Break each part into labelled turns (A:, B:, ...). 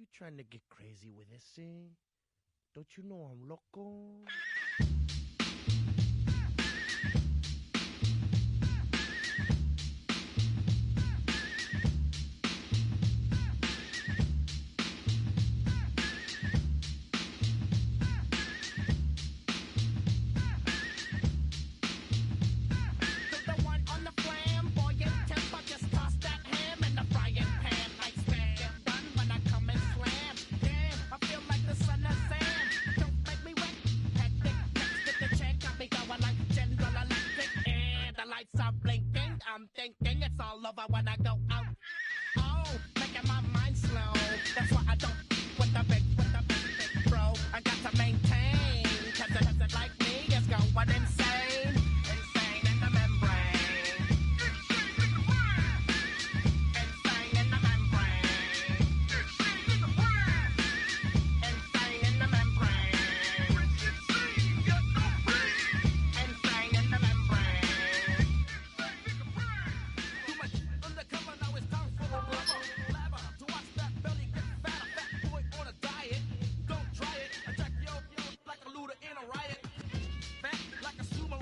A: you trying to get crazy with this thing? Don't you know I'm loco?
B: I'm thinking it's all over when I go out. Oh, making my mind slow. That's why I don't with the big bro. I got to maintain. Cause it doesn't like me, it's going insane. Insane in the membrane. Insane in the membrane. Insane in the membrane. Insane in the membrane. Too much undercover, now it's time for the blubber. Blabber, to watch that belly get fatter. Fat boy on a diet, don't try it. Attack yo like a looter in a riot. Fat like a sumo,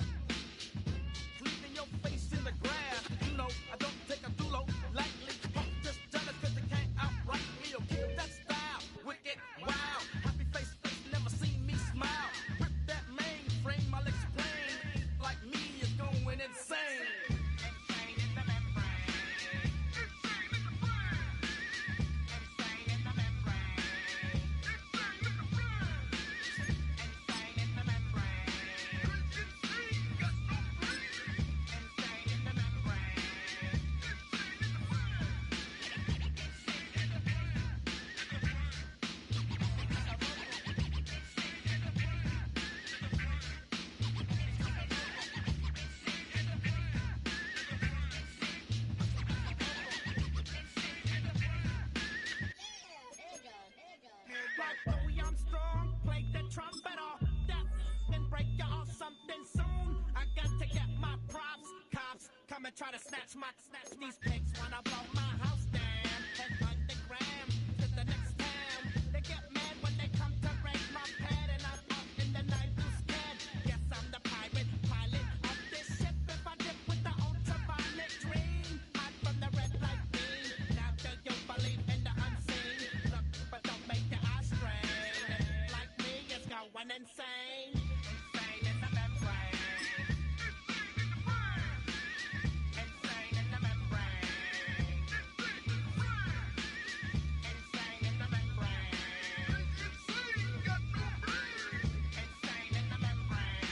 B: sleeping your face in the grass. You know, I don't take a dulo lightly. Punk just jealous cause they can't outright me. Or keep that style, wicked, wow. Happy face, never seen me smile. Rip that mainframe, I'll explain. Like me is going insane. Insane in the membrane. Insane in the membrane. Insane in the membrane. Insane in the membrane. Like Louis Armstrong, play the trumpet off that and break you off something soon. I got to get my props. Cops come and try to snatch these pigs wanna blow my house down. And underground to the next town. They get mad when they come to raid my pad and I'm up in the night too scared. Yes, I'm the pirate pilot of this ship. If I dip with the ultraviolet dream, hide from the red light beam. Now do you believe in the unseen? Look, but don't make your eyes strain. Like me, it's going insane. Insane in the membrane. Insane in the membrane. Insane in the membrane. Insane in the membrane.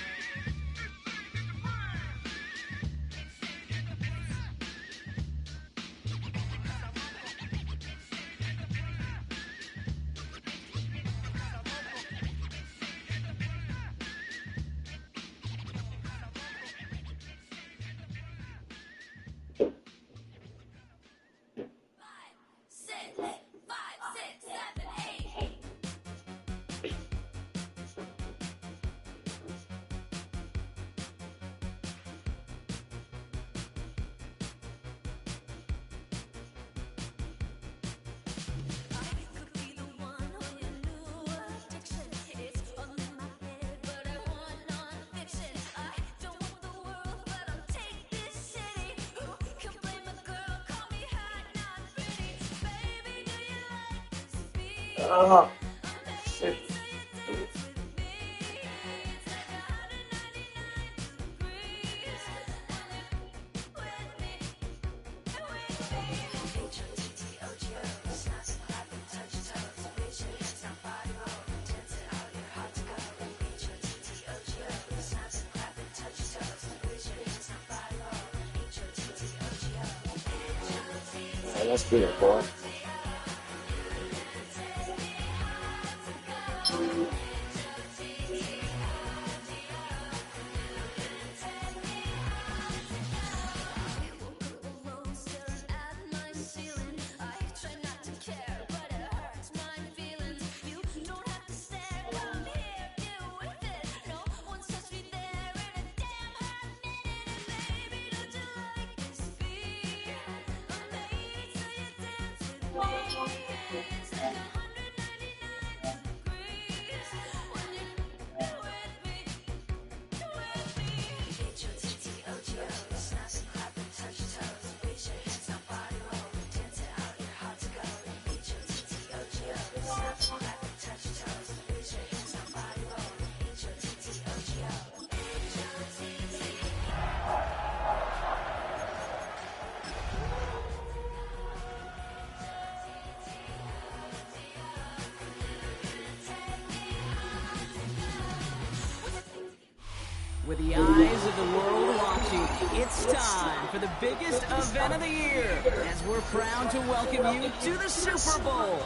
C: Ah, shit. Let's get it, boy.
D: With the eyes of the world watching, it's time for the biggest event of the year as we're proud to welcome you to the Super Bowl.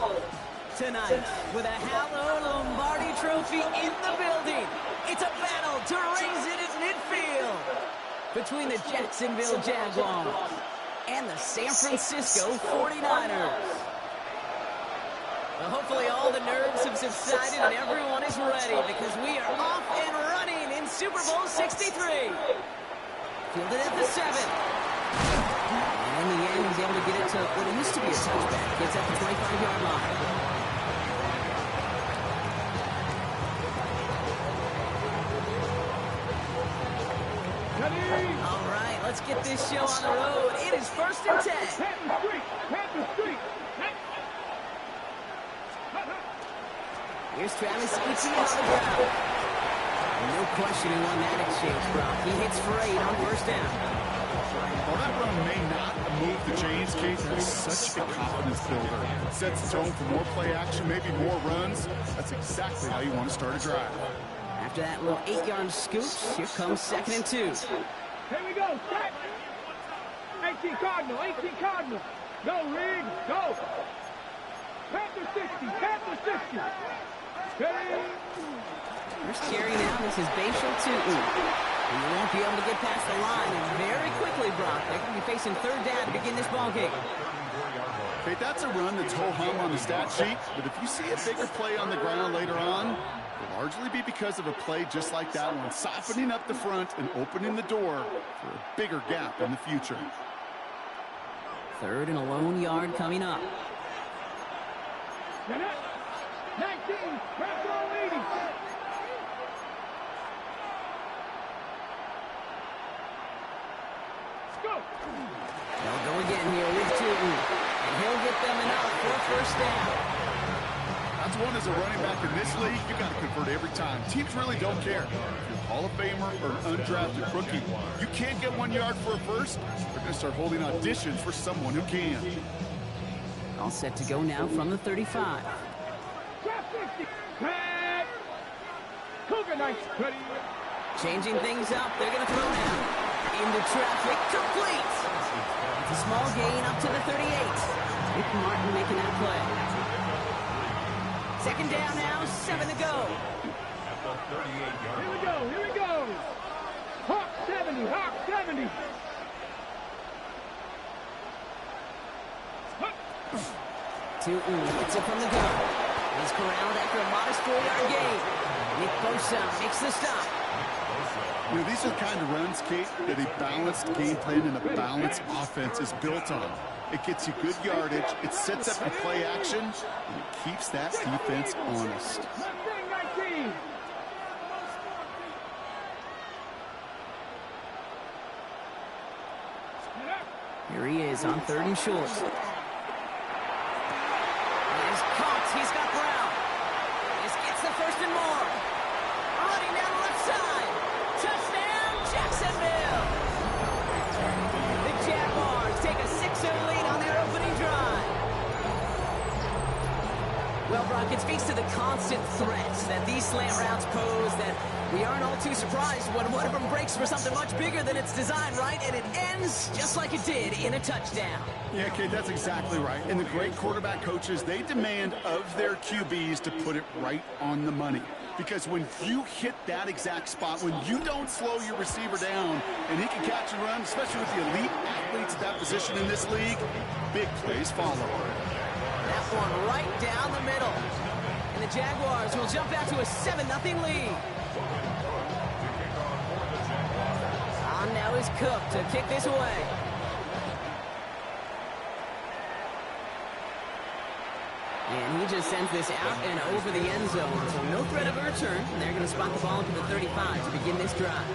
D: Tonight, with a Halo Lombardi trophy in the building, it's a battle to raise it at midfield between the Jacksonville Jaguars and the San Francisco 49ers. Well, hopefully all the nerves have subsided and everyone is ready because we are off and running in Super Bowl 63. Fielded at the 7. And in the end, he's able to get it to what it used to be a touchback. Gets at the 25-yard line. All right, let's get this show on the road. It is 1st and 10. Here's Travis Etienne on the ground. No question he won that exchange, Brock. He hits for 8 on 1st down.
E: Well, that run may not move the chains, Kate. That's such a confidence builder. Sets the tone for more play action, maybe more runs. That's exactly how you want to start a drive.
D: After that little 8-yard scoop, here comes 2nd and 2.
F: Here we go, set. 18 Cardinal, 18 Cardinal. Go, Riggs, go. Panther 60, Panther 60.
D: First carry now, this is Bashal Tutin. He won't be able to get past the line, and very quickly, Brock, they're going to be facing 3rd down to begin this ballgame.
E: Okay, that's a run that's ho-hum on the stat sheet, but if you see a bigger play on the ground later on, it'll largely be because of a play just like that one, softening up the front and opening the door for a bigger gap in the future.
D: 3rd and a lone yard coming up.
F: 19, pressure on 80. Go.
D: They'll go again here with Tutin, and he'll get them enough for a 1st down.
E: That's one as a running back in this league, you got to convert every time. Teams really don't care. If you're a Hall of Famer or an undrafted rookie, you can't get 1 yard for a first. They're going to start holding auditions for someone who can.
D: All set to go now from the 35.
F: Cougar nice. Ready.
D: Changing things up, they're going to throw now. Into traffic, complete. It's a small gain up to the 38. Nick Martin making that play. 2nd down now, 7 to go.
F: Here we go, here we go. Hawk 70, Hawk 70.
D: Tutin gets it from the gun. He's corralled after a modest 4-yard gain. Nick Bosa makes the stop.
E: You know, these are the kind of runs, Kate, that a balanced game plan and a balanced offense is built on. It gets you good yardage, it sets up your play action, and it keeps that defense honest.
F: 19.
D: Here he is on 3rd and short. He's caught. He's got Brown. This gets the 1st and more. Running down the left side. Touchdown, Jacksonville. The Jaguars take a 6-0 lead on their opening drive. Well, Brock, it speaks to the constant threats that these slant routes pose that we aren't all too surprised when one of them breaks for something much bigger than its design, right? And it ends just like it did in a touchdown.
E: Yeah, Kate, that's exactly right. And the great quarterback coaches, they demand of their QBs to put it right on the money. Because when you hit that exact spot, when you don't slow your receiver down and he can catch and run, especially with the elite athletes at that position in this league, big plays follow.
D: That one right down the middle. And the Jaguars will jump out to a 7-0 lead. On now is Cook to kick this away. And he just sends this out and over the end zone. So no threat of a return. And they're going to spot the ball to the 35 to begin this drive.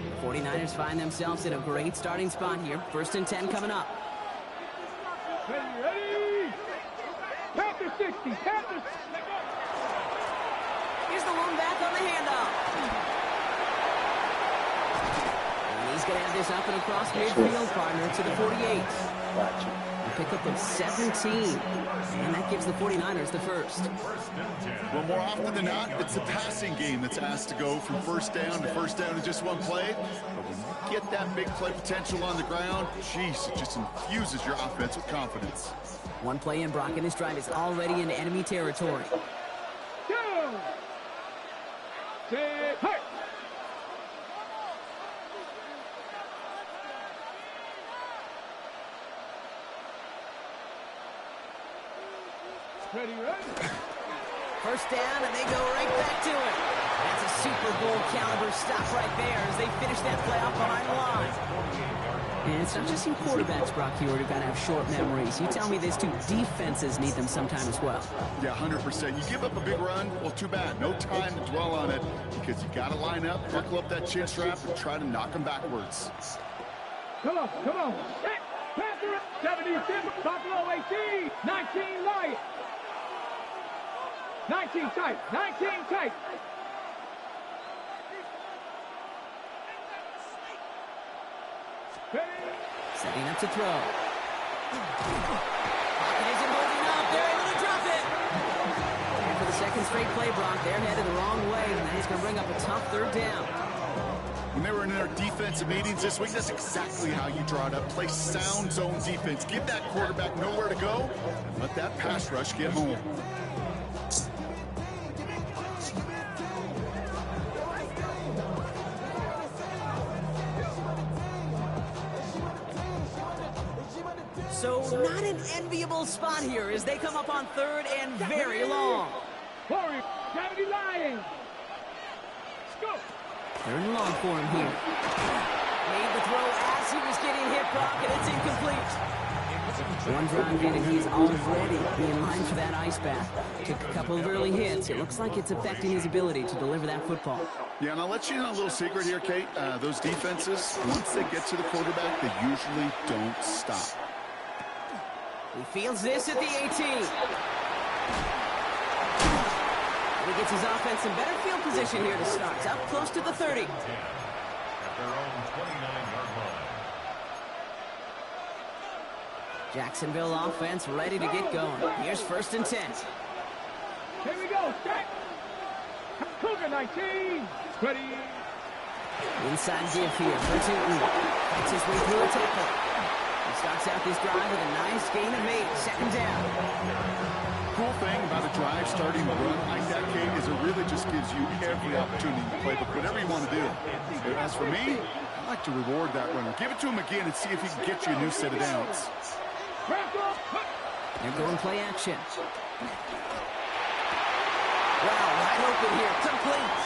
D: The 49ers find themselves in a great starting spot here. 1st and 10 coming up.
F: Ready. Panther 60, Panther.
D: Here's the one back on the handoff. He's going to have this up and across midfield, partner, to the 48.
C: Gotcha.
D: A pickup of 17. And that gives the 49ers the first.
E: Well, more often than not, it's the passing game that's asked to go from first down in just one play. But when you get that big play potential on the ground, geez, it just infuses your offense with confidence.
D: One play in, Brock, and this drive is already in enemy territory.
F: Go! Set, hey! Ready, ready?
D: First down, and they go right back to it. That's a Super Bowl caliber stop right there as they finish that play off behind the line. And it's not just you quarterbacks, Brock Huard, who've got to have short memories. You tell me these two defenses need them sometime as well.
E: Yeah, 100%. You give up a big run, well, too bad. No time to dwell on it because you got to line up, buckle up that chin strap, and try to knock them backwards.
F: Come on, come on. Hey, Panther, 77, Buffalo 18, 19 Lions. 19 tight, 19 tight. Ready?
D: Setting up to throw. Pocket isn't holding up. They're able to drop it. And for the second straight play, Brock, they're headed the wrong way, and that's going to bring up a tough third down.
E: When they were in their defensive meetings this week, that's exactly how you draw it up. Play sound zone defense. Give that quarterback nowhere to go, and let that pass rush get home.
D: So not an enviable spot here as they come up on third and very long.
F: Warrior, 70 Lions. Let's go.
D: Third and long for him here. Made the throw as he was getting hit, Brock, and it's incomplete. One drive in, and he's already being lined for that ice bath. Took a couple of early hits. It looks like it's affecting his ability to deliver that football.
E: Yeah, and I'll let you know a little secret here, Kate. Those defenses, once they get to the quarterback, they usually don't stop.
D: He fields this at the 18. He gets his offense in better field position here to start. It's up close to the 30.
G: At their own 29-yard line.
D: Jacksonville offense ready to get going. Here's first and 10.
F: Here we go. Set. Cougar 19. Ready.
D: Inside give here for Tootin. Fights his way through a tackle. He starts out this drive with a nice gain of 8. Second down.
E: Cool thing about a drive starting a run like that, Kate, is it really just gives you every opportunity to play, but whatever you want to do. As for me, I like to reward that runner. Give it to him again and see if he can get you a new set of downs.
D: They're going play action. Wow, wide open here. Complete.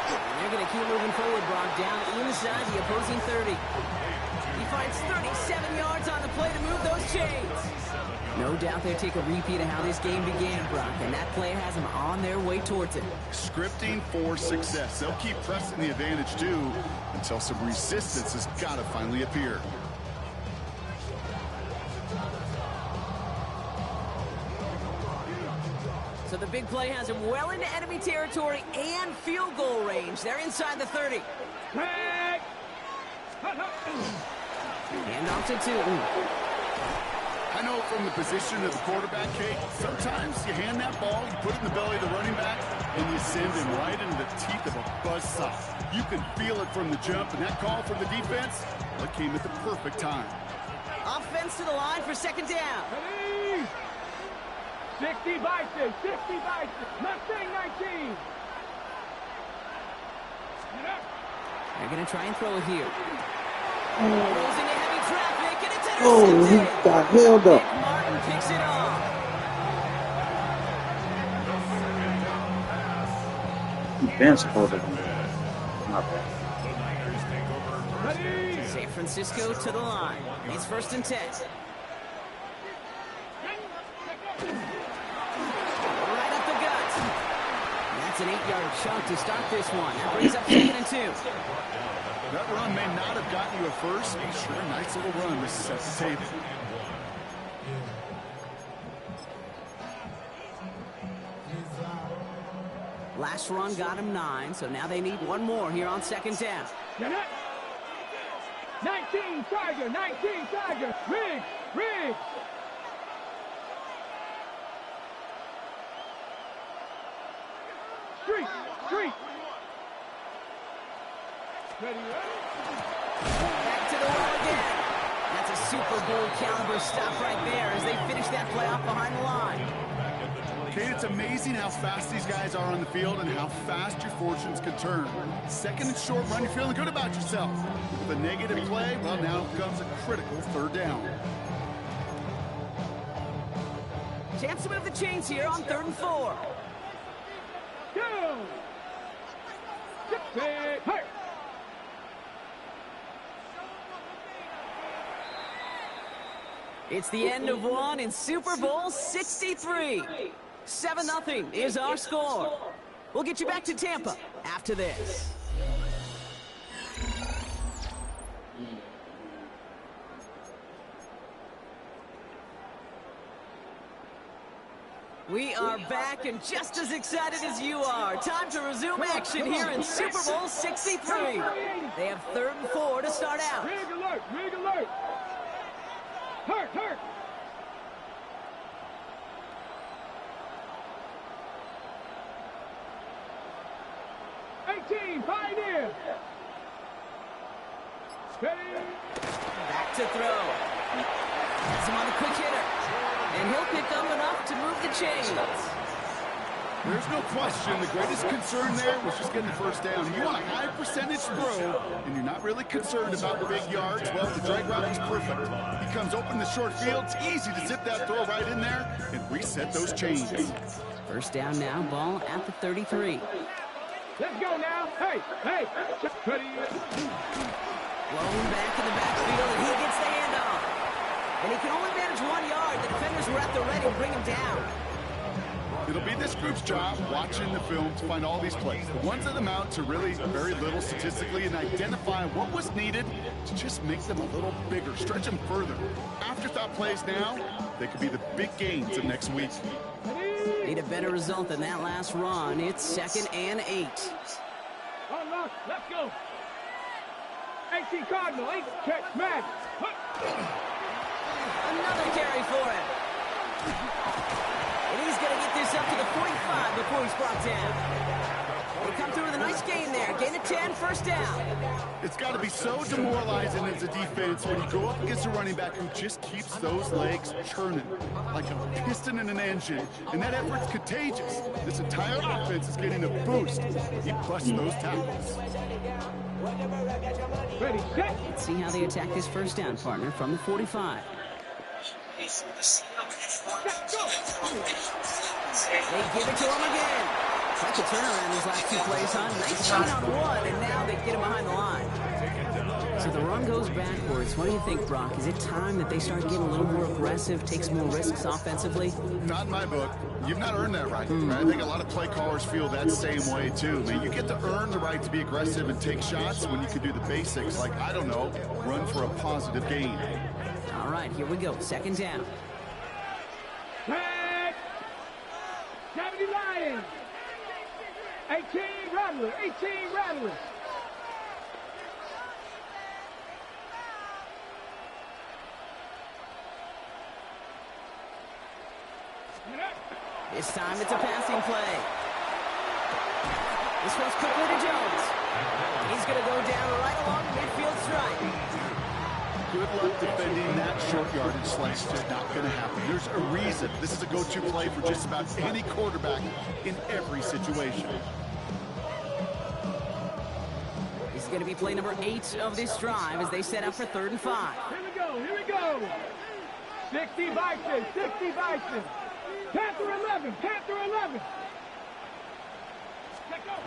D: And they're going to keep moving forward, Brock, down inside the opposing 30. He finds 37 yards on the play to move those chains. No doubt they take a repeat of how this game began, Brock, and that play has them on their way towards it.
E: Scripting for success. They'll keep pressing the advantage, too, until some resistance has got to finally appear.
D: So the big play has him well into enemy territory and field goal range. They're inside the 30. Hand off to Tootin.
E: I know from the position of the quarterback, Kate, sometimes you hand that ball, you put it in the belly of the running back, and you send him right into the teeth of a buzzsaw. You can feel it from the jump, and that call from the defense, well, it came at the perfect time.
D: Offense to the line for second down.
F: Ready. 60 Bison, 60 Bison. Mustang 19.
D: They're going to try and throw it here. Rolls into heavy traffic, and it's intercepted.
C: Oh, he got held up.
D: Nick Martin picks it off.
C: Defense pulled it. Not bad.
F: Ready.
D: San Francisco to the line. It's first and 10. Right up the gut. That's an 8-yard chunk to start this one. That brings up second and 2.
E: That run may not have gotten you a first, but sure, a nice little run to set the table.
D: Last run got him 9, so now they need one more here on second down.
F: Get it. 19 Tiger, 19 Tiger. Riggs, Riggs. Street, Street. Ready, ready.
D: Back to the well again. That's a Super Bowl caliber stop right there as they finish that playoff behind the line.
E: Kate, it's amazing how fast these guys are on the field and how fast your fortunes can turn. Second and short run, you're feeling good about yourself. With a negative play, well, now comes a critical third down.
D: Chance to move the chains here on 3rd and 4.
F: Go! Big hurt.
D: It's the end of one in Super Bowl 63. 7-0 is our score. We'll get you back to Tampa after this. We are back and just as excited as you are. Time to resume action here in Super Bowl 63. They have 3rd and 4 to start out.
F: Rig alert, rig alert. Hurt, hurt. Pioneer. Ready.
D: Back to throw. Has him on the quick hitter. And he'll pick up enough to move the chains.
E: There's no question the greatest concern there was just getting the first down. You want a high percentage throw, and you're not really concerned about the big yards. Well, the drag route is perfect. He comes open the short field. It's easy to zip that throw right in there and reset those chains.
D: First down now, ball at the 33.
F: Let's go now. Hey, hey. Ready.
D: Blown back in the backfield, and he gets the handoff. And he can only manage 1 yard. The defenders were at the ready to bring him down.
E: It'll be this group's job watching the film to find all these plays. The ones that amount to really very little statistically and identify what was needed to just make them a little bigger, stretch them further. Afterthought plays now, they could be the big gains of next week.
D: Need a better result than that last run. It's 2nd and 8.
F: Unlock, let's go. 18 Cardinal, 8 check, smash.
D: Another carry for him. And he's going to get this up to the 45 before he's brought down. They come through with a nice gain there. Gain of 10, first down.
E: It's got to be so demoralizing as a defense when you go up against a running back who just keeps those legs churning like a piston in an engine. And that effort's contagious. This entire offense is getting a boost. He busts those tackles.
F: Ready, set.
D: Let's see how they attack this first down, partner, from the 45. They give it to him again. Quite the turnaround these last 2 plays, huh? Nice shot on one, and now they get him behind the line. So the run goes backwards. What do you think, Brock? Is it time that they start getting a little more aggressive, take some more risks offensively?
E: Not in my book. You've not earned that right. I think a lot of play callers feel that same way, too. Man, you get to earn the right to be aggressive and take shots when you can do the basics, like, I don't know, run for a positive gain.
D: All right, here we go. 2nd down.
F: Tag. 70 Lions. 18 Rattler, 18 Rattler.
D: This time it's a passing play. This one's quickly to Jones. He's going to go down right along the midfield stripe.
E: Good luck defending that short yardage slash. Just not going to happen. There's a reason. This is a go-to play for just about any quarterback in every situation.
D: This is going to be play number 8 of this drive as they set up for 3rd and 5.
F: Here we go, here we go. 60 Bison, 60 Bison. Panther 11, Panther 11. Check out.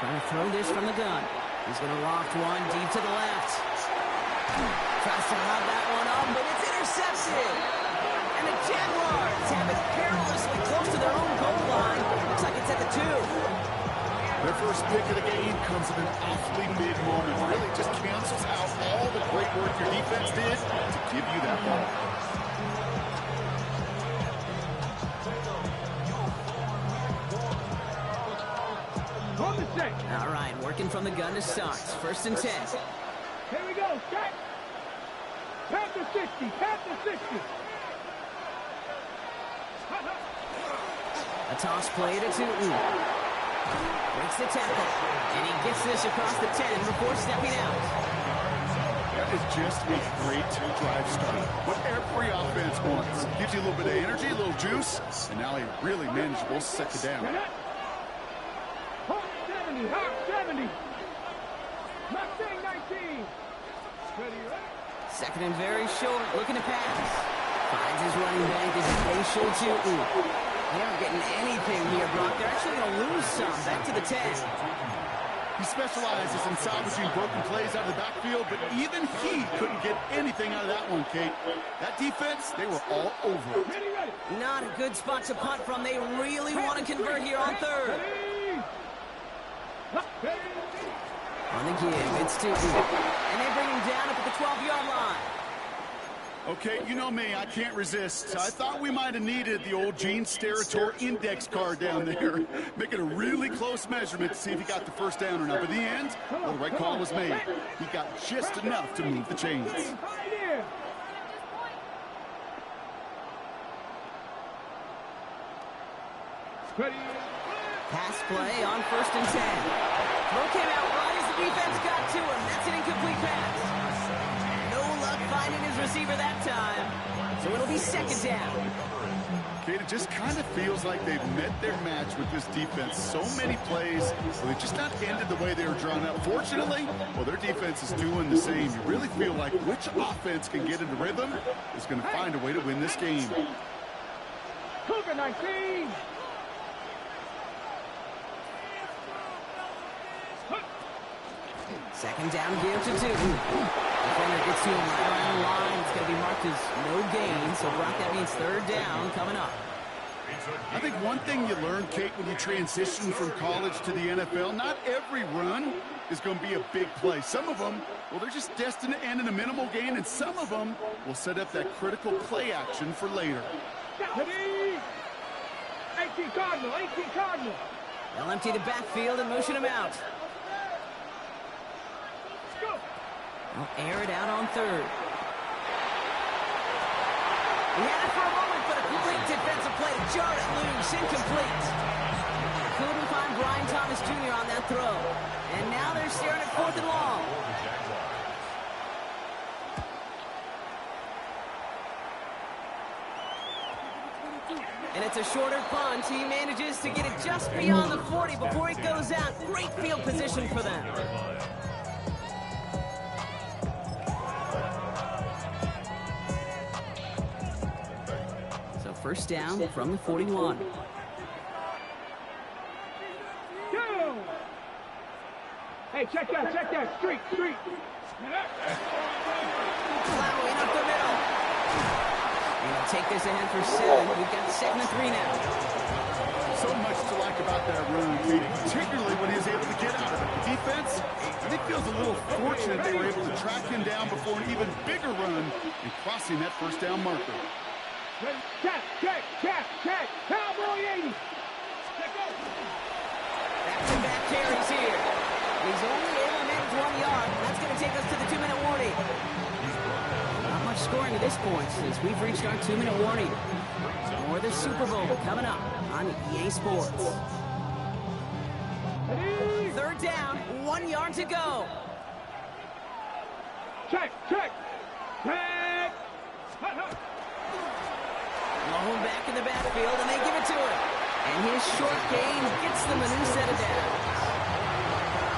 D: Trying to throw this from the gun. He's going to loft one deep to the left. Tries to lob that one up, but it's intercepted. And the Jaguars have it perilously close to their own goal line. Looks like it's at the 2.
E: Their first pick of the game comes at an awfully big moment. Really just cancels out all the great work your defense did to give you that ball.
D: All right, working from the gun to start. 1st and 10.
F: Here we go, set. Panther 60, Panther 60.
D: A toss play to Tootin. Breaks the tackle, and he gets this across the 10 before stepping out.
E: That is just a great drive start. What every offense wants. Gives you a little bit of energy, a little juice, and now a really manageable second down.
F: Hawk 70, Hawk 70. Mustang 19. Ready, right?
D: Second and very short, looking to pass. Finds his running back as he plays short Tootin. They aren't getting anything here, Brock. They're actually going to lose some. Back to the 10.
E: He specializes in salvaging broken plays out of the backfield, but even he couldn't get anything out of that one, Kate. That defense, they were all over it.
F: Ready, ready.
D: Not a good spot to punt from. They really want to convert here on third. On the give, it's Tootin. And they bring him down up at the 12-yard line.
E: Okay, you know me, I can't resist. I thought we might have needed the old Gene Steratore index card down there. Make it a really close measurement to see if he got the first down or not. But in the end, well, the right call was made. He got just enough to move the chains.
D: Pass play on 1st and 10. Throw came out right as the defense got to him. That's an incomplete pass. No luck finding his receiver that time. So it'll be 2nd down.
E: Kate, it just kind of feels like they've met their match with this defense. So many plays, well, they just not ended the way they were drawn up. Fortunately, well, their defense is doing the same. You really feel like which offense can get into rhythm is going to find a way to win this game.
F: Cougar 19.
D: Second down, give to Tootin. Defender gets to him right around the line. It's going to be marked as no gain. So, Brock, that means 3rd down coming up.
E: I think one thing you learn, Kate, when you transition from college to the NFL, not every run is going to be a big play. Some of them, well, they're just destined to end in a minimal gain, and some of them will set up that critical play action for later.
F: 18 Cardinal, 18 Cardinal.
D: They'll empty the backfield and motion him out. They'll air it out on 3rd. He had it for a moment, but a great defensive play. Jarred it loose, incomplete. Couldn't find Brian Thomas Jr. on that throw. And now they're staring at 4th and long. And it's a shorter punt. He manages to get it just beyond the 40 before it goes out. Great field position for them. So 1st down from the 41.
F: Go! Hey, check that. Street.
D: Plowing up the middle. And he'll take this ahead for 7. We've got 2nd and 3 now.
E: So much to like about that run, Katie, particularly when he was able to get out of it. The defense, I think, feels a little fortunate they were able to track him down before an even bigger run and crossing that 1st down marker.
F: Check. Cowboy 80.
D: Back-to-back carries here. He's only able to manage 1 yard. That's going to take us to the 2-minute warning. Not much scoring at this point since we've reached our 2-minute warning. More the Super Bowl coming up on EA Sports. 3rd down, 1 yard to go.
F: Check.
D: Long back in the backfield, and they give it to him. And his short gain gets them a new set of downs.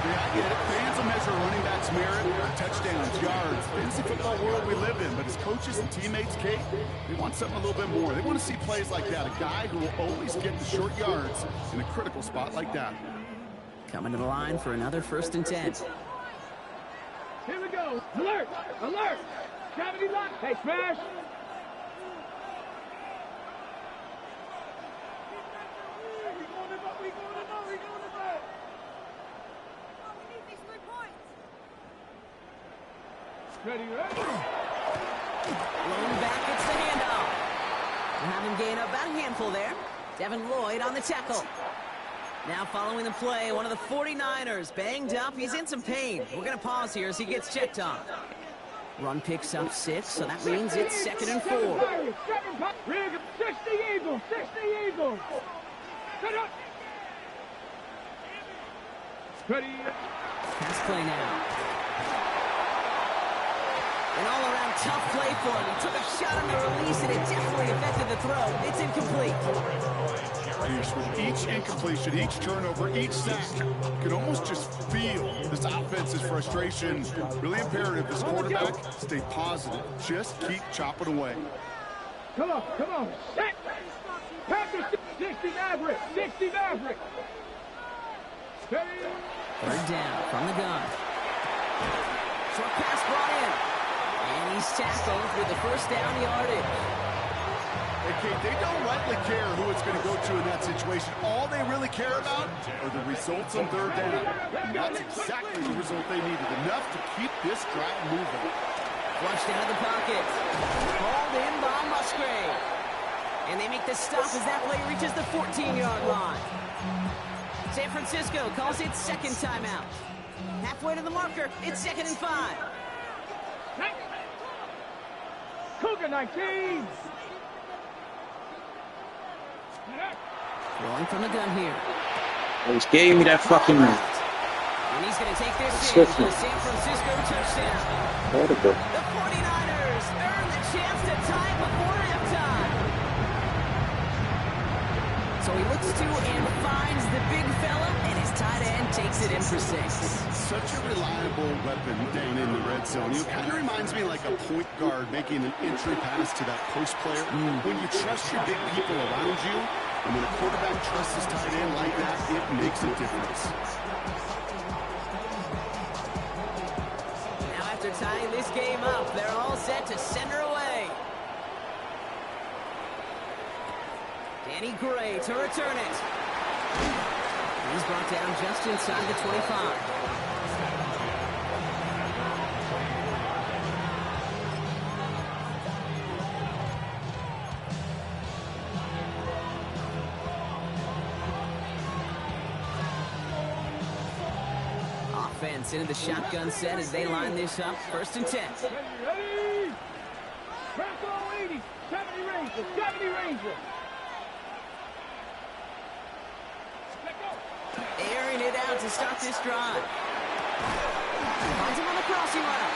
E: Yeah, I get it. Fans will measure running backs' merit, touchdowns, yards. Fantasy football world we live in. But as coaches and teammates, Kate, they want something a little bit more. They want to see plays like that. A guy who will always get the short yards in a critical spot like that.
D: Coming to the line for another 1st and 10.
F: Here we go. Alert. Gravity lock. Hey, smash. Ready.
D: Lone back gets the handoff. We'll have him gain about a handful there. Devin Lloyd on the tackle. Now following the play, one of the 49ers banged up. He's in some pain. We're going to pause here as he gets checked on. Run picks up 6, so that means it's 2nd and 4.
F: Rig 60 Eagles, 60 Eagles. Set up. Ready.
D: Pass play now. An all-around tough play for him. He took a shot on the release, and it definitely affected the throw. It's incomplete.
E: With each incompletion, each turnover, each sack, you can almost just feel this offense's frustration. Really imperative, this quarterback, stay positive. Just keep chopping away.
F: Come on, come on. Set. Panther 60 Maverick, 60 Maverick.
D: Third down from the gun. Short pass brought in. And he's tackled with the first down yardage.
E: Okay, they don't rightly care who it's going to go to in that situation. All they really care about are the results on third down. And that's exactly the result they needed. Enough to keep this drive moving.
D: Flushed out of the pocket. Called in by Musgrave. And they make the stop as that play reaches the 14-yard line. San Francisco calls it second timeout. Halfway to the marker, it's 2nd and 5.
F: Cougar 19.
D: Rolling from the gun here.
C: They just gave me that fucking man.
D: And he's going to take this in for the San Francisco touchdown.
C: Horrible.
D: The 49ers earn the chance to tie it before halftime. So he looks to and finds the big fella, and his tight end takes it in for 6.
E: Such a reliable weapon down in the red zone. It kind of reminds me like a point guard making an entry pass to that post player. When you trust your big people around you, and when a quarterback trusts his tight end like that, it makes a difference.
D: Now after tying this game up, they're all set to send her away. Danny Gray to return it. He's brought down just inside the 25. Offense into the shotgun set as they line this up. 1st and 10.
F: Ready? Bravo 80, 70 Ranger, 70 Ranger.
D: Airing it out to start this drive. Finds him on the crossing route.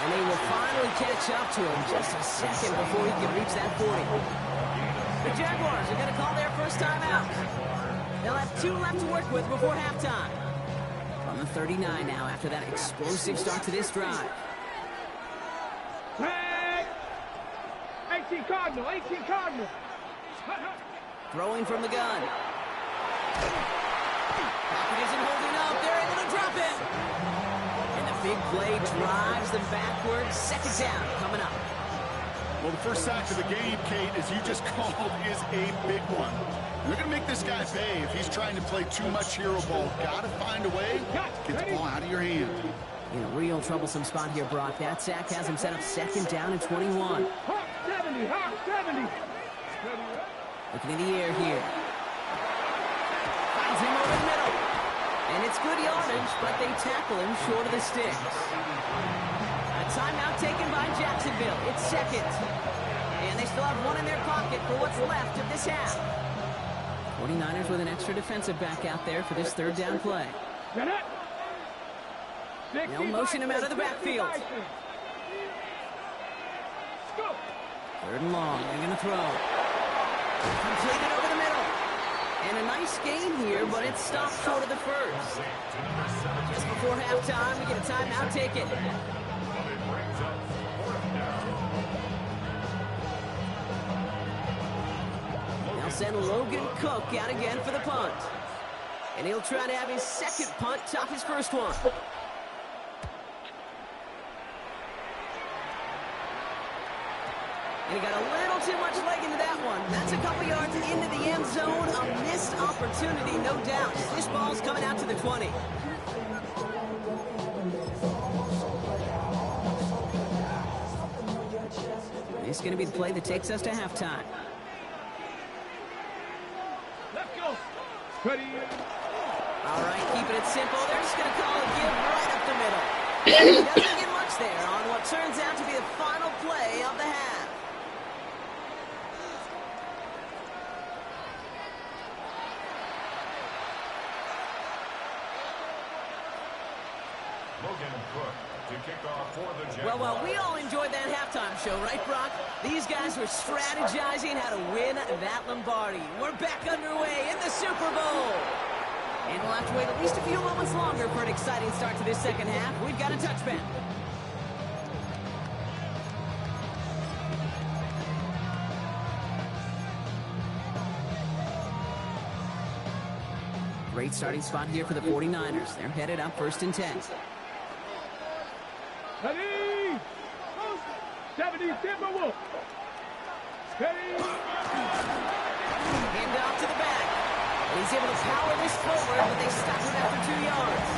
D: And they will finally catch up to him just a second before he can reach that 40. The Jaguars are going to call their first timeout. They'll have 2 left to work with before halftime. From the 39 now after that explosive start to this drive.
F: Tag! 18 Cardinal, 18 Cardinal.
D: Throwing from the gun. Pocket isn't holding up. They're able to drop it. And the big play drives them backwards. 2nd down coming up.
E: Well, the first sack of the game, Kate, as you just called, is a big one. You're going to make this guy pay if he's trying to play too much hero ball. Got to find a way. Get the ball out of your hand.
D: In a real troublesome spot here, Brock. That sack has him set up 2nd down and 21.
F: Hawk 70, Hawk 70.
D: Looking in the air here. Finds him over the middle. And it's good yardage, but they tackle him short of the sticks. A timeout taken by Jacksonville. It's 2nd. And they still have 1 in their pocket for what's left of this half. 49ers with an extra defensive back out there for this 3rd down play. They'll motion him out of the backfield. 3rd and long. They're going to throw. Completed over the middle. And a nice gain here, but it's stopped short of the first. Just before halftime, we get a timeout taken. They'll send Logan Cook out again for the punt. And he'll try to have his 2nd punt top his 1st one. And he got a little too much leg into that one. That's a couple yards into the end zone. A missed opportunity, no doubt. This ball's coming out to the 20. This is going to be the play that takes us to halftime.
F: Let's go. Ready.
D: All right, keeping it simple. They're just going to call a give right up the middle. He doesn't get much marks there on what turns out to be the final play of the half.
G: Logan Cook to kick off for the Jaguars.
D: Well, we all enjoyed that halftime show, right, Brock? These guys were strategizing how to win that Lombardi. We're back underway in the Super Bowl. And we'll have to wait at least a few moments longer for an exciting start to this second half. We've got a touchdown. Great starting spot here for the 49ers. They're headed up 1st and 10.
F: Ready! 70 Timberwolves. Steady.
D: Hand off to the back. He's able to power this forward, but they stop him after 2 yards.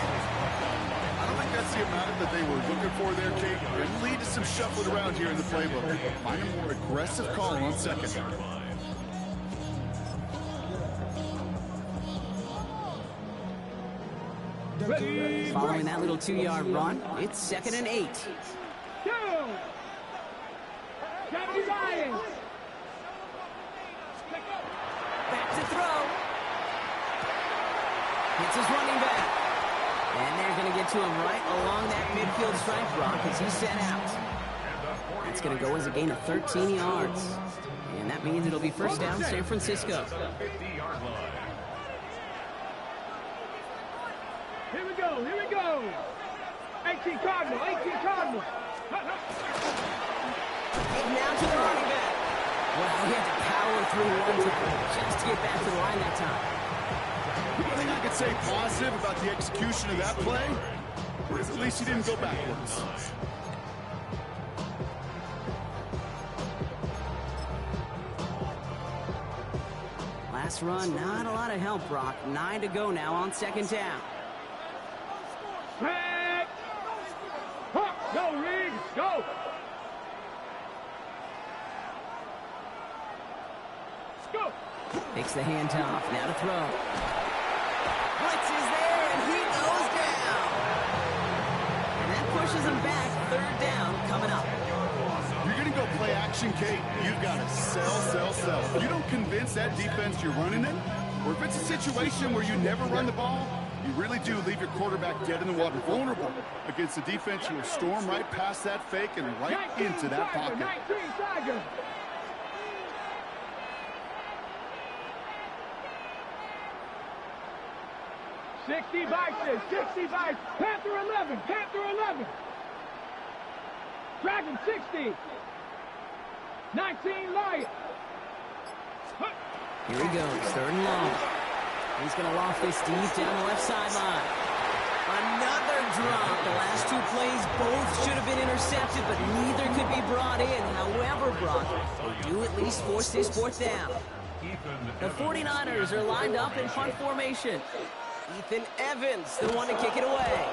E: I don't think that's the amount that they were looking for there, Kate. It lead to some shuffling around here in the playbook. Find a more aggressive call on second.
F: Ready.
D: Following that little 2-yard run, it's 2nd and 8.
F: Two. 70 Lions.
D: Back to throw. Hits his running back. And they're going to get to him right along that midfield stripe, Brock, as he's set out. That's going to go as a gain of 13 yards. And that means it'll be first down San Francisco.
G: 50-yard line.
F: Here we go. Here we go. 18 Cardinal. 18 Cardinal.
D: And now to the running back. Well, he had to power through one time just to get back to the line that time.
E: The only thing I could say positive about the execution of that play is at least he didn't go backwards.
D: Last run, not a lot of help, Brock. 9 to go now on 2nd down.
F: Back. Huh. Go, Reed. Go. Go.
D: Takes the handoff. Now to throw. Blitz is there, and he goes down. And that pushes him back. 3rd down coming up.
E: You're going to go play action, Kate. You've got to sell. If you don't convince that defense you're running it, or if it's a situation where you never run the ball, you really do leave your quarterback dead in the water, vulnerable against a defense who will storm right past that fake and right into that pocket.
F: 19 Tiger. Sixty Bison, 60 Bison, Panther 11, Panther 11. Dragon 60. 19 Lion.
D: Here he goes, 3rd and long. He's going to loft this deep down the left sideline. Another drop. The last 2 plays both should have been intercepted, but neither could be brought in. However, Brock, they do at least force this 4th down. The 49ers are lined up in punt formation. Ethan Evans, the one to kick it away.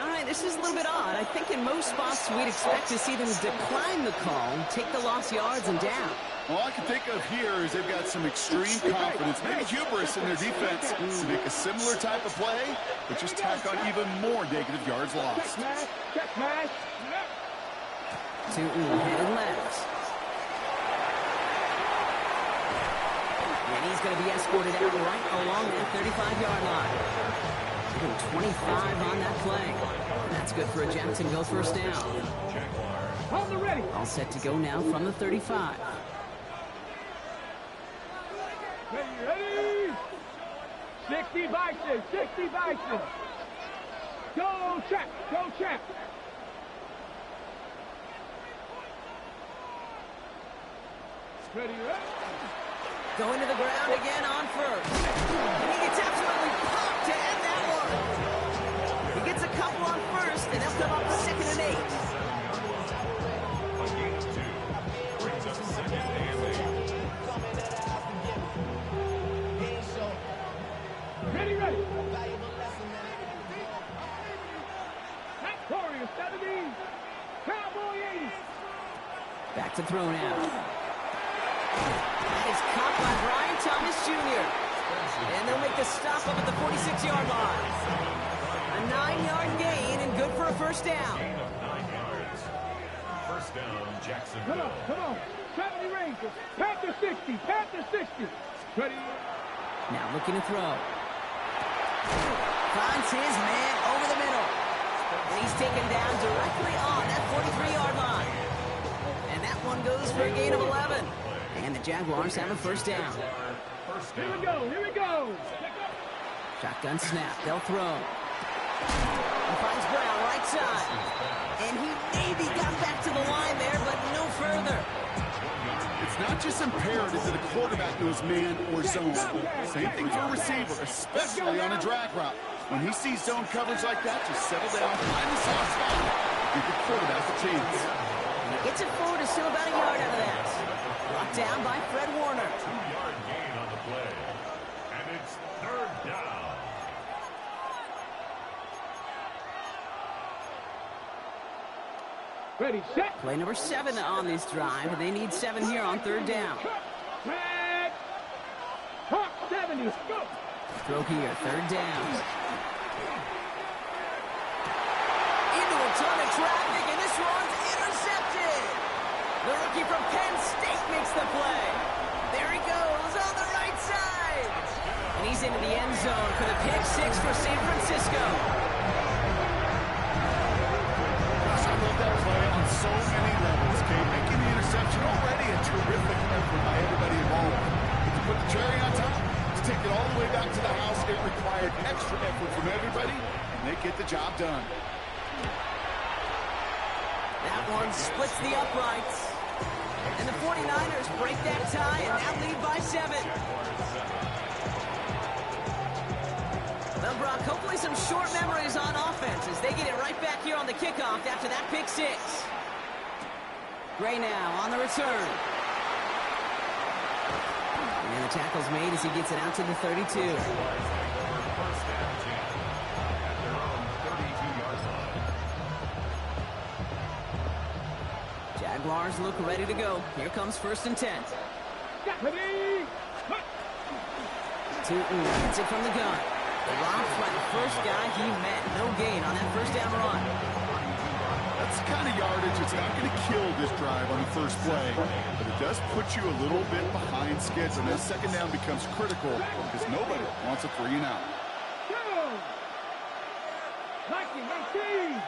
D: All right, this is a little bit odd. I think in most spots we'd expect to see them decline the call, take the lost yards and down.
E: All I can think of here is they've got some extreme confidence, maybe hubris in their defense to make a similar type of play, but just tack on even more negative yards lost.
F: Check smash.
D: Tootin headed left. And he's going to be escorted out right along that 35-yard line. Even 25 on that play. That's good for a Jacksonville first down.
F: Hold the ready.
D: All set to go now from the 35.
F: Ready. 60 Bison, 60 Bison. Go check, go check. Ready,
D: Going to the ground again on 1st. And he gets absolutely popped to end that one. He gets a couple on 1st, and they'll come up 2nd and 8.
G: A gain of 2 brings up 2nd and 8.
F: ready. Warriors 70, Cowboy 80.
D: Back to throw now. That is caught by Brian Thomas Jr. And they'll make the stop up at the 46-yard line. A 9-yard gain and good for a first down.
G: Gain of 9 yards. First down, Jacksonville.
F: Come on. 70 Rangers. Panther 60. Panther 60. Ready?
D: Now looking to throw. Finds his man over the middle. And he's taken down directly on that 43-yard line. And that one goes for a gain of 11. And the Jaguars have a first down.
F: Here we go. Here we go.
D: Shotgun snap. They'll throw. He finds Brown right side. And he maybe got back to the line there, but no further.
E: It's not just imperative that a quarterback knows man or zone. Same thing for a receiver, especially on a drag route. When he sees zone coverage like that, just settle down, find the soft spot, give the quarterback a chance.
D: And he gets it forward to still about a yard out of that. Brought down by Fred Warner.
G: 2-yard gain on the play. And it's third down.
F: Ready, set.
D: Play number 7 on this drive, and they need 7 here on third down.
F: Red. Hawk 70. Go.
D: Throw here, third down. Into a ton of traffic, and this one's intercepted. The rookie from Penn State makes the play. There he goes on the right side. And he's into the end zone for the pick 6 for San Francisco.
E: Gosh, I love that play on so many levels, okay? Making the interception already a terrific effort by everybody involved. But to put the cherry on top, to take it all the way back to the house, it required extra effort from everybody, and they get the job done.
D: That one splits the uprights. And the 49ers break that tie and now lead by 7. Well, Brock, hopefully some short memories on offense as they get it right back here on the kickoff after that pick 6. Gray now on the return. And the tackle's made as he gets it out to the 32.
G: First down team at their own 32-yard line.
D: Jaguars look ready to go. Here comes 1st and 10.
F: Ready.
D: Tootin gets it from the gun. Drops by the first guy he met. No gain on that first down run.
E: That's the kind of yardage it's not going to kill this drive on the first play, but it does put you a little bit behind schedule. And that second down becomes critical because nobody wants a 3 and out.
F: Go. 19.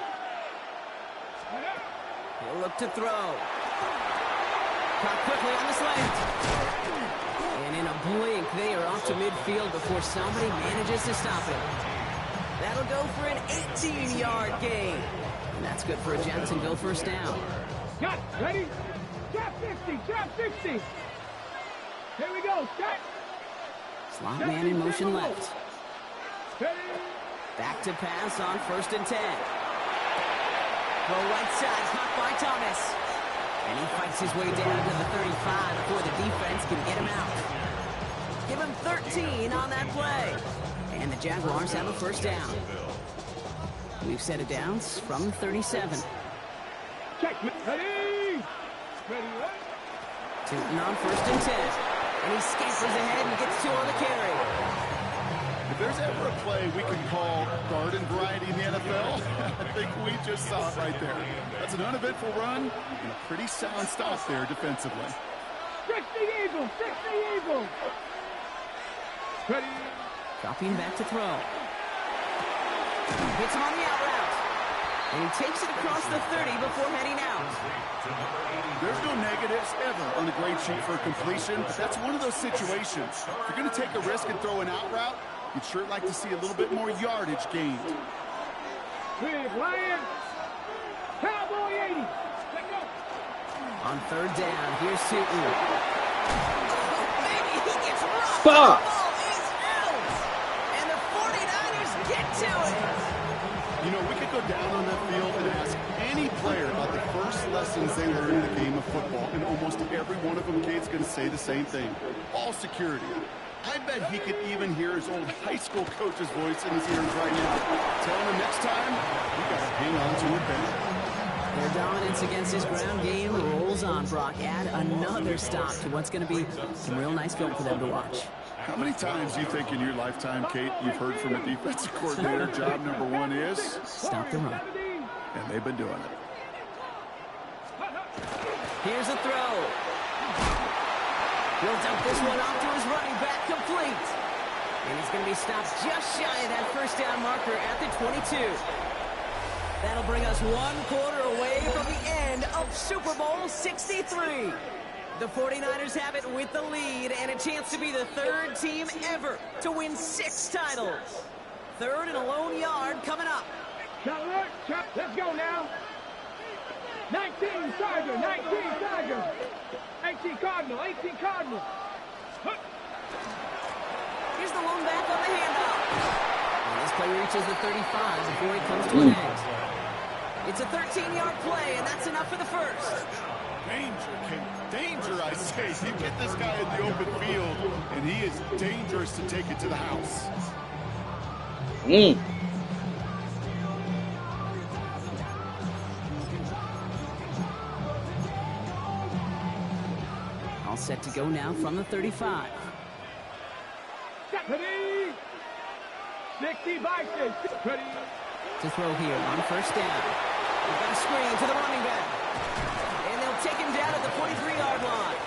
D: He'll look to throw. Caught quickly on the slant. And in a blink, they are off to midfield before somebody manages to stop it. That'll go for an 18-yard gain. And that's good for a Jacksonville first down.
F: Got it. Ready. Trap 50. Trap 60. Here we go. Set.
D: Slot man in motion left.
F: Ready.
D: Back to pass on 1st and 10. Throw right side, caught by Thomas. And he fights his way down to the 35 before the defense can get him out. Give him 13 on that play. And the Jaguars have a first down. We've set it down from 37.
F: Check. Ready. Ready.
D: Tootin on 1st and 10. And he scampers ahead and gets 2 on the carry.
E: If there's ever a play we can call garden variety in the NFL, I think we just saw it right there. That's an uneventful run and a pretty sound stop there defensively.
F: 60 Eagles. 60 Eagles. Ready.
D: Dropping back to throw. Hits him on the out route. And he takes it across the 30 before heading out.
E: There's no negatives ever on a grade sheet for a completion, but that's one of those situations. If you're going to take a risk and throw an out route, you'd sure like to see a little bit more yardage gained.
F: Big Lion. Cowboy 80. Let go.
D: On 3rd down, here's Tootin. Maybe he gets rocked.
C: Stop.
D: The ball is out. And the 49ers get to it.
E: You know, we could go down on that field and ask any player about the first lessons they learned in the game of football, and almost every one of them, Kate's going to say the same thing. Ball security. I bet he could even hear his old high school coach's voice in his ears right now, telling him next time, you got to hang on to it better.
D: Their dominance against his ground game rolls on, Brock. Add another stop to what's going to be some real nice film for them to watch.
E: How many times do you think in your lifetime, Kate, you've heard from a defensive coordinator, job number one is?
D: Stop the run.
E: And they've been doing it.
D: Here's a throw. He'll dump this one off to his running back, complete. And he's going to be stopped just shy of that first down marker at the 22. That'll bring us 1 quarter away from the end of Super Bowl 63. The 49ers have it with the lead and a chance to be the 3rd team ever to win 6 titles. 3rd and a lone yard coming up.
F: Let's go now. 19 Charger, 19 Charger. 18 Cardinal, 18 Cardinal.
D: Here's the lone back on the handoff. And this play reaches the 35 before it comes to an end. It's a 13-yard play, and that's enough for the first.
E: Danger, I say. You get this guy in the open field, and he is dangerous to take it to the house.
D: All set to go now from the 35.
F: Ready? 60 Vikings. Ready?
D: To throw here on first down. We've got a screen to the running back. And they'll take him down at the 43-yard line.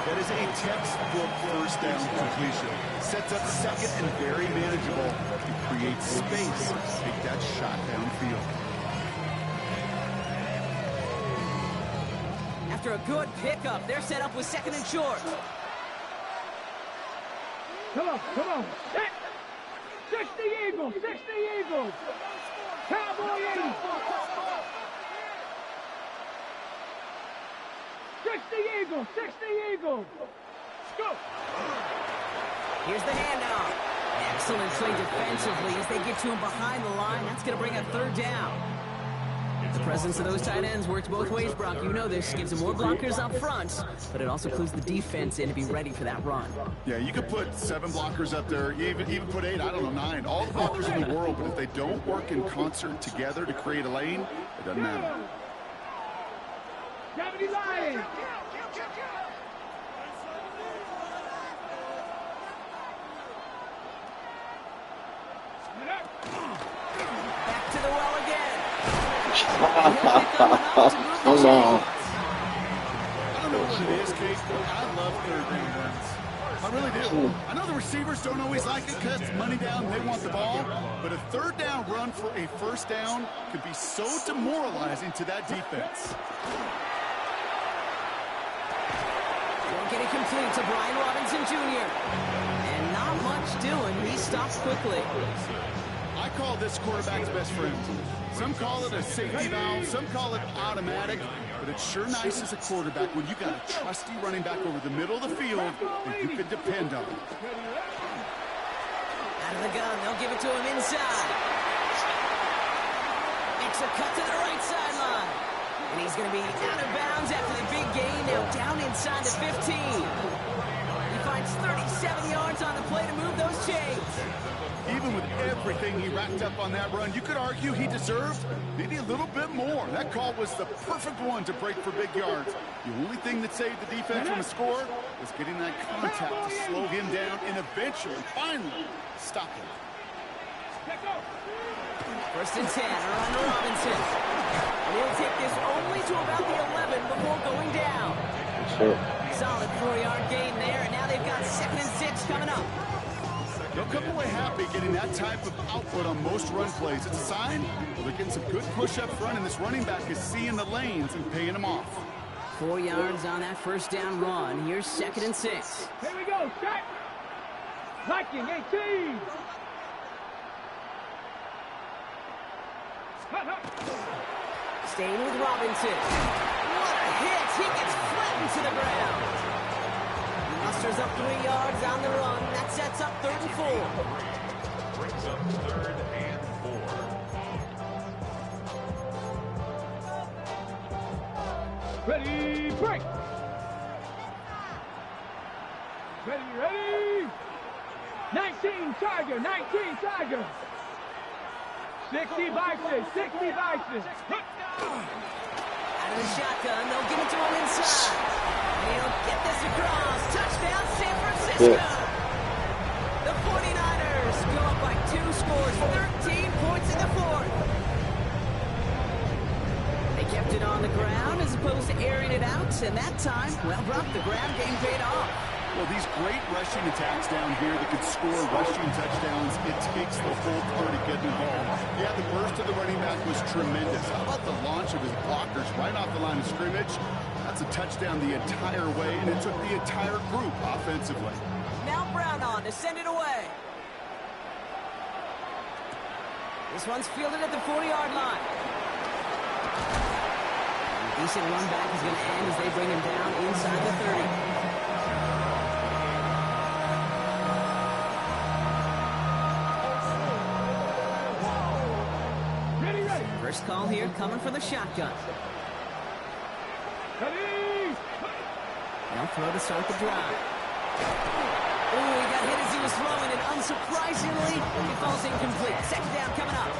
E: That is a textbook first down completion. Sets up second and very manageable. It creates space to take that shot downfield.
D: After a good pickup, they're set up with 2nd and short.
F: Come on. 60 Eagles, 60 Eagles. Cowboy 80. 60 Eagles, 60 Eagles. Let's go.
D: Here's the handoff. Excellent play defensively as they get to him behind the line. That's going to bring a 3rd down. The presence of those tight ends works both ways, Brock. You know this. Gives them more blockers up front, but it also clues the defense in to be ready for that run.
E: Yeah, you could put 7 blockers up there, even put 8, I don't know, 9. All the blockers in the world, but if they don't work in concert together to create a lane, it doesn't matter.
F: Deputy Lions.
D: Back to the well again.
C: Hold on.
E: I don't know what it is, Kate, but I love 3rd down runs. I really do. I know the receivers don't always like it because it's money down, they want the ball, but a 3rd down run for a first down could be so demoralizing to that defense.
D: Won't get it complete to Brian Robinson Jr. And not much doing. He stops quickly.
E: I call this quarterback's best friend. Some call it a safety valve, some call it automatic, but it's sure nice as a quarterback when you got a trusty running back over the middle of the field that you can depend on.
D: Out of the gun, they'll give it to him inside. Makes a cut to the right sideline. And he's going to be out of bounds after the big gain, now down inside the 15. He finds 37 yards on the play to move those chains.
E: Even with everything he racked up on that run, you could argue he deserved maybe a little bit more. That call was the perfect one to break for big yards. The only thing that saved the defense from a score was getting that contact to slow him down and eventually, finally, stop him.
D: 1st and 10, around to Robinson. And he'll take this only to about the 11 before going down.
C: Sure.
D: Solid 4-yard gain there, and now they've got 2nd and 6 coming up.
E: They'll come away happy getting that type of output on most run plays. It's a sign they're getting some good push up front, and this running back is seeing the lanes and paying them off.
D: 4 yards on that first down run. Here's 2nd and 6.
F: Here we go, set. Viking 18.
D: Staying with Robinson. What a hit! He gets flattened to the ground. He musters up 3 yards on the run. That sets up 3rd and 4.
G: Brings up 3rd and 4.
F: Ready, break. Ready. 19 Tiger, 19 Tiger. 60 Bison, 60 Bison.
D: Out of the shotgun, they'll give it to him inside. And he'll get this across. Touchdown, San Francisco.
C: Yeah.
D: The 49ers go up by 2 scores, 13 points in the fourth. They kept it on the ground as opposed to airing it out, and that time, well, Brock, the ground game paid off.
E: Well, these great rushing attacks down here that could score rushing touchdowns, it takes the whole crew to get involved. Yeah, the burst of the running back was tremendous. How about the launch of his blockers right off the line of scrimmage? That's a touchdown the entire way, and it took the entire group offensively.
D: Now Brown on to send it away. This one's fielded at the 40-yard line. A decent run back is going to end as they bring him down inside the 30. First call here coming from the shotgun.
F: Ready?
D: They'll throw to start the drive. Oh, he got hit as he was throwing, and unsurprisingly, it falls incomplete. Second down coming up.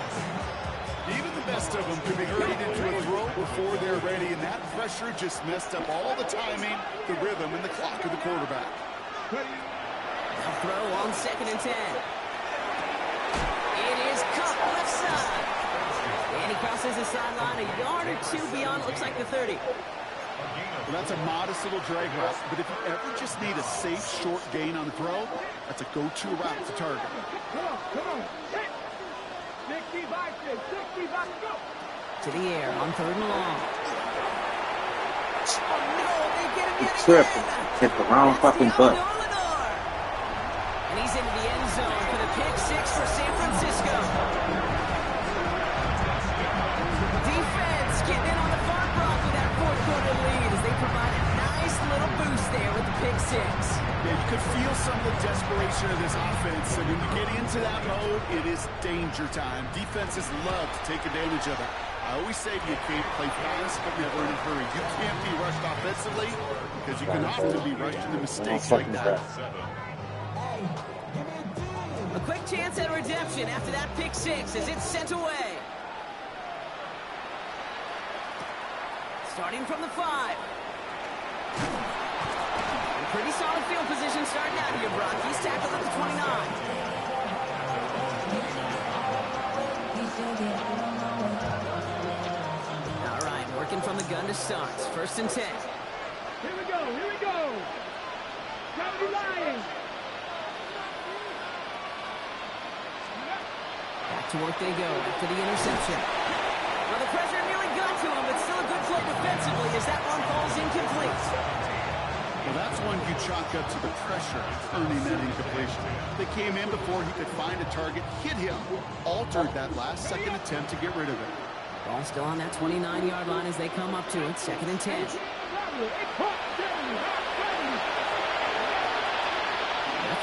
E: Even the best of them could be hurried into a throw before they're ready, and that pressure just messed up all the timing, the rhythm, and the clock of the quarterback.
D: They'll throw on 2nd and 10. It is cut left side. And he crosses the sideline a yard or 2 beyond, looks like the 30.
E: Well, that's a modest little drag route, but if you ever just need a safe, short gain on the throw, that's a go-to route to target.
F: Come on. 60 Bison, 60 Bison, go.
D: To the air on 3rd and long. Oh, no, they get him yet
C: Triple.
D: again.
C: Hit the wrong fucking button.
D: And he's into the end zone for the pick 6 for San Francisco. Defense getting in on the far block with that 4th quarter lead as they provide a nice little boost there with the pick 6.
E: Yeah, you could feel some of the desperation of this offense, and when you get into that mode, it is danger time. Defenses love to take advantage of it. I always say you can't play fast, but never in a hurry. You can't be rushed offensively because you can often be rushed into mistakes like that.
D: A quick chance at redemption after that pick 6 as it's sent away. Starting from the 5. Pretty solid field position starting out here, Brock. He's tackled at the 29. All right, working from the gun to start. 1st and 10.
F: Here we go. County Lions.
D: Back to work they go after the interception. Well, the pressure nearly got to him, but still a good play defensively as that one falls incomplete.
E: Well, that's one you chalk up to the pressure earning that incompletion. They came in before he could find a target, hit him, altered that last-second attempt to get rid of it.
D: Ball still on that 29-yard line as they come up to it. 2nd and 10. They're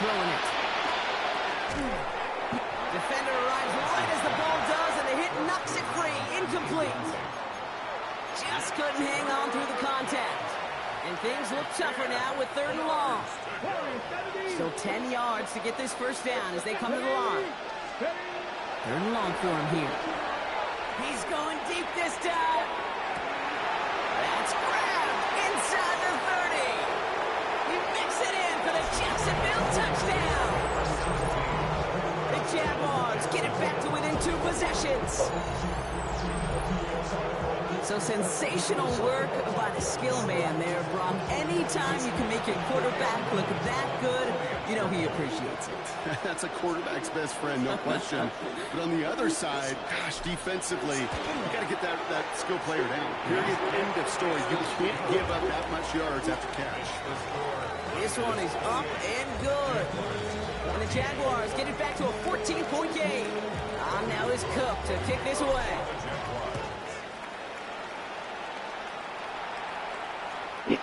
D: throwing it. Defender arrives right as the ball does, and the hit knocks it free. Incomplete. Just couldn't hang on through the contact. And things look tougher now with 3rd and long. Still 10 yards to get this first down as they come to the line. 3rd and long for him here. He's going deep this time. That's grabbed inside the 30. He makes it in for the Jacksonville touchdown. The Jaguars get it back to within 2 possessions. So sensational work by the skill man there, Brock. Anytime you can make your quarterback look that good, you know he appreciates it.
E: That's a quarterback's best friend, no question. But on the other side, gosh, defensively, you got to get that skill player down. Period, end of story. You can't give up that much yards after catch.
D: This one is up and good. And the Jaguars get it back to a 14-point game. Now is Cook to kick this away.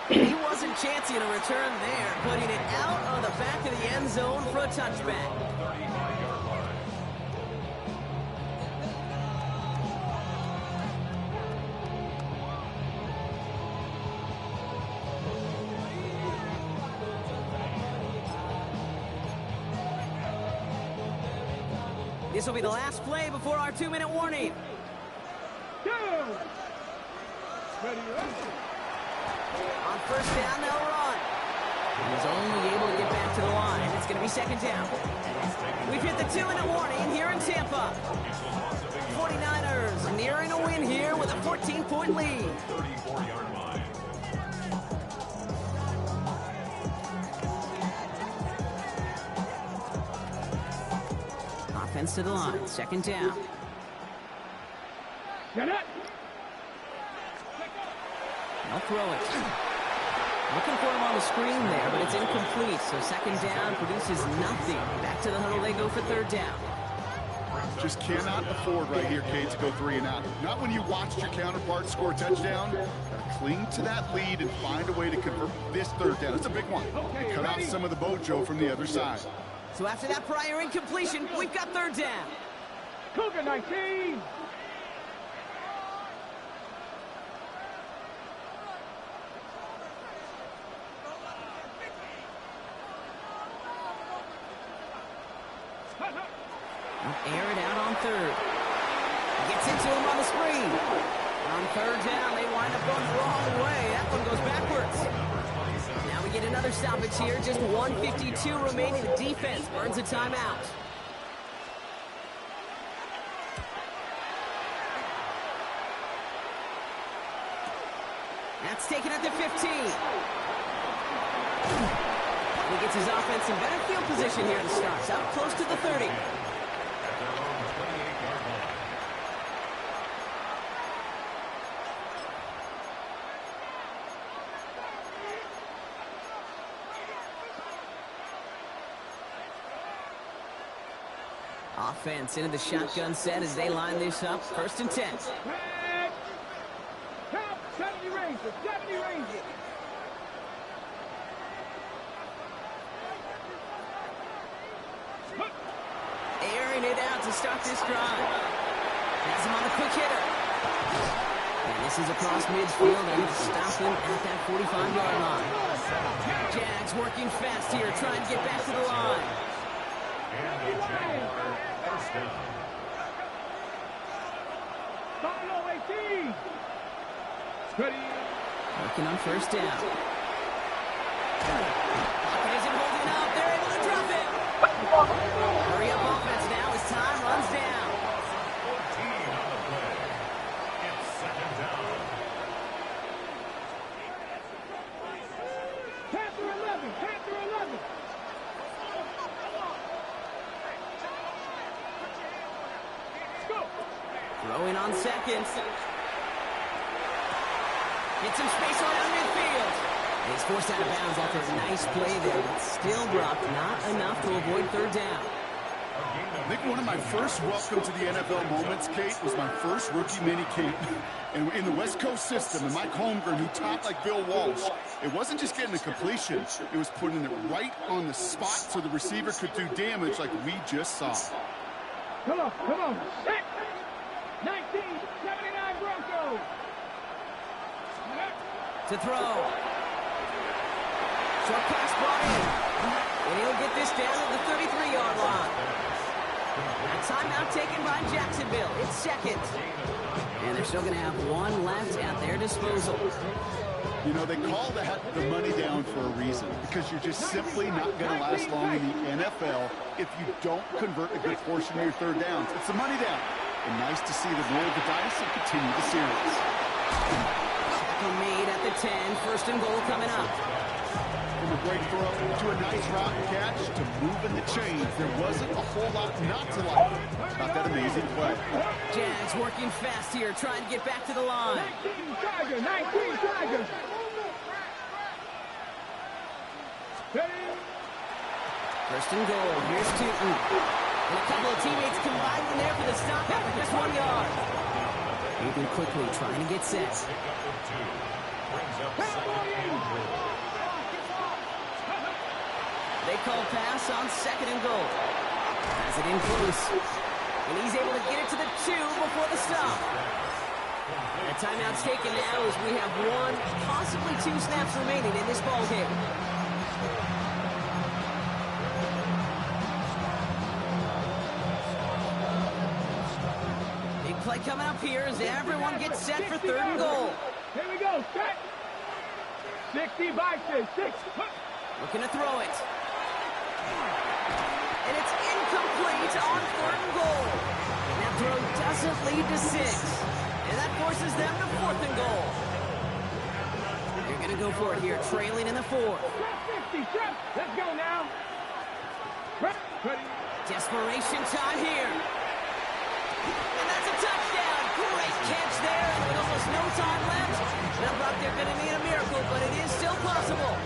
D: He wasn't chancing a return there, putting it out of the back of the end zone for a touchback. This will be the last play before our 2-minute warning.
F: Go! Ready,
D: On first down, they'll run. He's only able to get back to the line. It's going to be second down. We've hit the 2-minute warning here in Tampa. 49ers nearing a win here with a 14-point lead.
G: 34-yard line.
D: Offense to the line, second down.
F: Get it!
D: They'll throw it. Looking for him on the screen there, but it's incomplete. So second down produces nothing. Back to the huddle they go for third down.
E: Just cannot afford right here, Kate, to go 3 and out. Not when you watched your counterpart score a touchdown. Gotta cling to that lead and find a way to convert this third down. It's a big one. And cut out some of the mojo from the other side.
D: So after that prior incompletion, we've got third down.
F: Cougar 19!
D: Air it out on third. Gets into him on the screen. On third down, they wind up going the wrong way. That one goes backwards. Now we get another stoppage here. Just 1:52 remaining. The defense burns a timeout. That's taken at the 15. He gets his offense in better field position here to start. Out close to the 30. Offense into the shotgun set as they line this up. First and 10.
F: Count 70 Rangers, 70 Rangers.
D: Airing it out to start this drive. Has him on the quick hitter. And this is across midfield and stop him at that 45-yard line. Jags working fast here, trying to get back to the line.
G: And the Jaguar first down.
F: Buffalo 18. Ready.
D: Working on first down. Pocket isn't holding up. They're able to drop it. Hurry up offense now as time runs down.
G: 14 on the play. It's second down.
F: Panther 11, Panther 11. Go.
D: Throwing on second. Get some space around midfield. He's forced out of bounds after a nice play there, but still dropped not enough to avoid third down.
E: I think one of my first welcome to the NFL moments, Kate, was my first rookie mini camp. And in the West Coast system, and Mike Holmgren, who taught like Bill Walsh, it wasn't just getting a completion. It was putting it right on the spot so the receiver could do damage like we just saw.
F: Come on, come on. Set. 1979 Broncos.
D: To throw. Short pass brought in. And he'll get this down at the 33-yard line. A timeout taken by Jacksonville. It's second. And they're still going to have one left at their disposal.
E: You know, they call that the money down for a reason, because you're just simply not going to last long in the NFL if you don't convert a good portion of your third downs. It's the money down. And nice to see them roll the dice and continue the series.
D: Tackle made at the 10. First and goal coming up.
E: From a great throw to a nice route catch to moving the chains, there wasn't a whole lot not to like about that amazing play.
D: Jags working fast here, trying to get back to the line.
F: 19 Tiger, 19 Tiger.
D: First and goal. Here's Tootin. And a couple of teammates combining there for the stop after just 1 yard. Moving quickly, trying to get set. They call pass on second and goal. Has it in close. And he's able to get it to the 2 before the stop. A timeout's taken now as we have 1, possibly 2 snaps remaining in this ball game. Play coming up here as everyone gets set for 3rd and goal.
F: Here we go, set. 60 boxes, 6.
D: Looking to throw it. And it's incomplete on 3rd and goal. And that throw doesn't lead to 6. And that forces them to 4th and goal. They're going to go for it here, trailing in the 4th.
F: 50, trap. Let's go now.
D: Desperation time here. And that's a touchdown. Great catch there. And with almost no time left. Now, Brock, they're going to need a miracle, but it is still possible.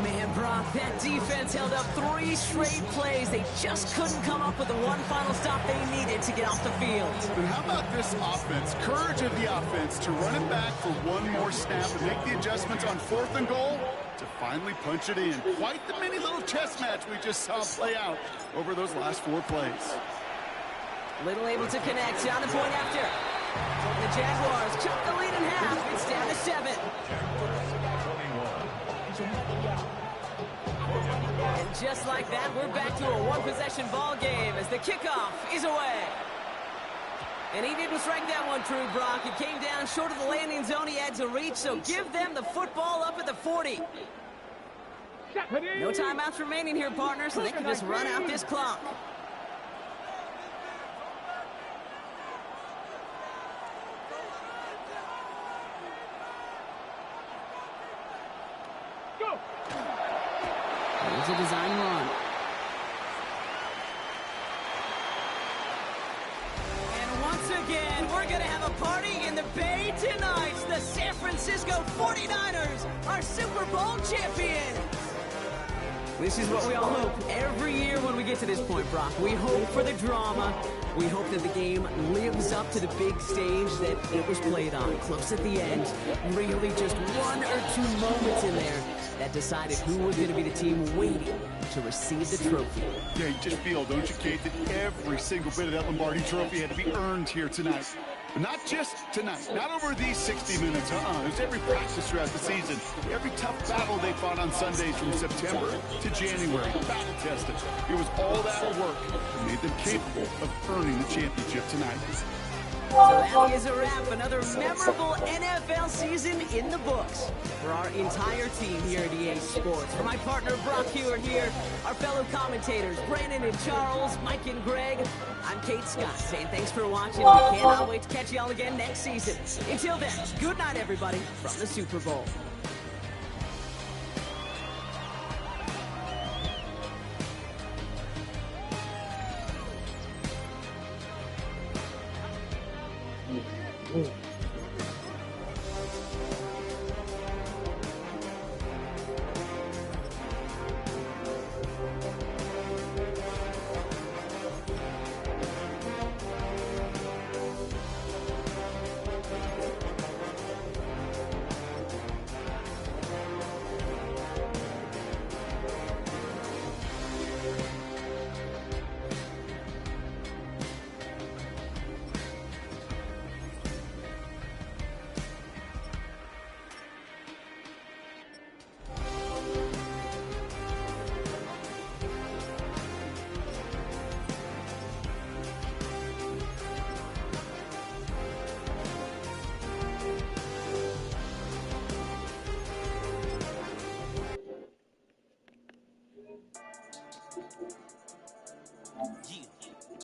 D: Man, Brock, that defense held up 3 straight plays. They just couldn't come up with the one final stop they needed to get off the field.
E: But how about this offense? Courage of the offense to run it back for one more snap and make the adjustments on 4th and goal to finally punch it in. Quite the mini little chess match we just saw play out over those last 4 plays.
D: Little able to connect on the point after. The Jaguars cut the lead in half. It's down to 7. And just like that, we're back to a one-possession ball game as the kickoff is away. And he didn't strike that one true, Brock. It came down short of the landing zone he had to reach, so give them the football up at the 40. No timeouts remaining here, partners, so they can just run out this clock.
F: Go.
D: Here's a design run. And once again, we're going to have a party in the Bay tonight. The San Francisco 49ers are Super Bowl champions. This is what we all hope every year when we get to this point, Brock. We hope for the drama. We hope that the game lives up to the big stage that it was played on. Close at the end. Really just 1 or 2 moments in there that decided who was going to be the team waiting to receive the trophy.
E: Yeah, you just feel, don't you, Kate, that every single bit of that Lombardi trophy had to be earned here tonight. But not just tonight, not over these 60 minutes, There's every practice throughout the season, every tough battle they fought on Sundays from September to January, battle tested. It was all that work that made them capable of earning the championship tonight.
D: So that is a wrap. Another memorable NFL season in the books for our entire team here at EA Sports. For my partner, Brock Hewitt here, our fellow commentators, Brandon and Charles, Mike and Greg, I'm Kate Scott saying thanks for watching. We cannot wait to catch y'all again next season. Until then, good night, everybody, from the Super Bowl.
H: Yeah.